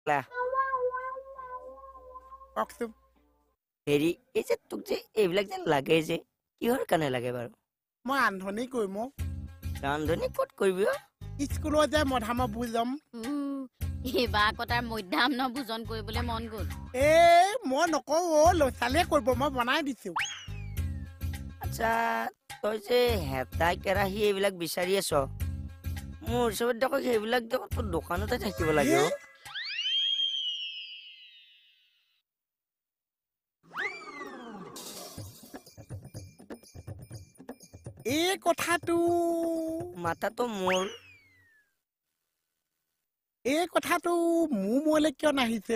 লা কওকচোন হেৰি এই যে তোক যে এইবিলাক যে লাগে যে কিহৰ কাৰণে লাগে বাৰু মই ৰান্ধনি কৰিম ৰান্ধনি ক'ত কৰিবি স্কুলত যে মধামৰ বুজাম এইবাৰ আকৌ তাৰ মধ্যাহ্ন ভোজন কৰিবলৈ মন গ'ল মই নকওঁ ল'ৰা ছোৱালীয়ে কৰিব মই বনাই দিছো আচ্ছা তই যে হেতা কেৰাহী এইবিলাক বিচাৰি আছ মোৰ হিচাপত দেখোন সেইবিলাক দেখোন তোৰ দোকানতে থাকিব লাগে এই কথাটো মাথাটো মোৰ মোৰ মোলৈ কিয় নাহিছে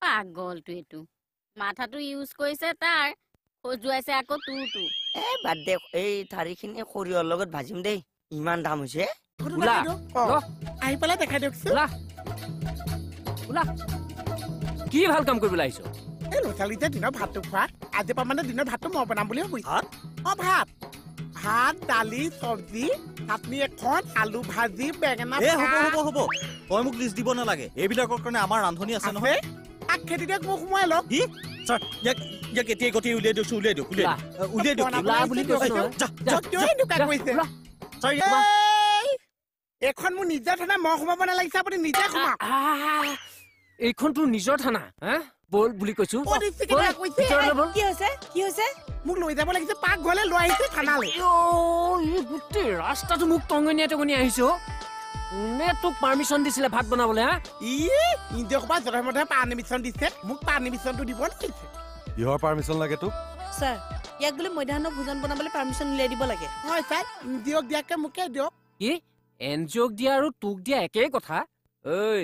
পাগলটো এইটো মাথাটো ইউজ কৰিছে তাৰ খজুৱাইছে আকৌ তোৰটো বাদ দে এই ঠাৰিখিনি সৰিয়হৰ লগত ভাজিম দেই ইমান দাম হৈছে আহি পেলাই দেখাই দিয়কচোন কি ভাল কাম কৰিবলৈ আহিছ এই ল'ৰা ছোৱালী যে দিনৰ ভাতটো খোৱা আজিৰ পৰা মানে দিনৰ ভাতটো মই বনাম বুলি ভাবিছো ভাত দালি চব্জি চাটনি এখন আলু ভাজি বেঙেনা হ'ব তই মোক লিষ্ট দিব নালাগে এইবিলাকৰ কাৰণে আমাৰ ৰান্ধনি আছে নহয় আগ খেতি দিয়ক মোক সোমাই লওক কেতিয়া গতি উলিয়াই দিছো উলিয়াই দিয়ক এইখন মোৰ নিজৰ থানা মই সোমাব নালাগিছে আপুনি নিজে সোমাওক এইখন তোৰ নিজৰ থানা বল বুলি কৈছো কি হৈছে মোক লৈ যাব লাগিছে পাক ঘৰলে লৈ আহিছে থানালৈ গোটেই ৰাস্তাটো মোক টঙনিয়াই আহিছো কোনে তোক পাৰ্মিশ্যন দিছিলে ভাত বনাবলৈ জধে পাৰ্মিশ্যন দিছে মোক পাৰ্মিশ্যনটো দিব লাগিছে কিহৰ পাৰ্মিশ্যন লাগে তোক স্যাৰ ইয়াক বোলে মধ্যাহ্ন ভোজন বনাবলৈ পাৰ্মিশ্যন উলিয়াই দিব লাগে হয় ছাৰ দিয়ক দিয়াকে মোকে দিয়ক কি এনজিঅ'ক দিয়া আৰু তোক দিয়া একেই কথা ঐ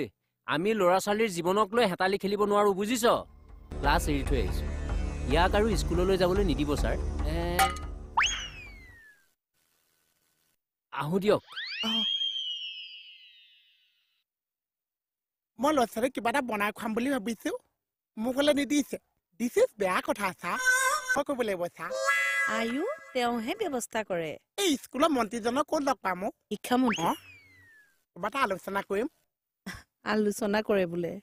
আমি ল'ৰা ছোৱালীৰ জীৱনক লৈ হেতালি খেলিব নোৱাৰো বুজিছ ক্লাছ এৰি থৈ আহিছো ইয়াক আৰু স্কুললৈ যাবলৈ নিদিব ছাৰ আহো দিয়ক মই ল'ৰা ছোৱালীক কিবা এটা বনাই খুৱাম বুলি ভাবিছো মোক হলে নিদিছে দিছে বেয়া কথা ছাৰ মই কৰিব লাগিব ছাৰ আয়ু তেওঁহে ব্যৱস্থা কৰে এই স্কুলৰ মন্ত্ৰীজনক ক'ত লগ পাম শিক্ষামন্ত্ৰী কিবা এটা আলোচনা কৰিম আলোচনা কৰে বোলে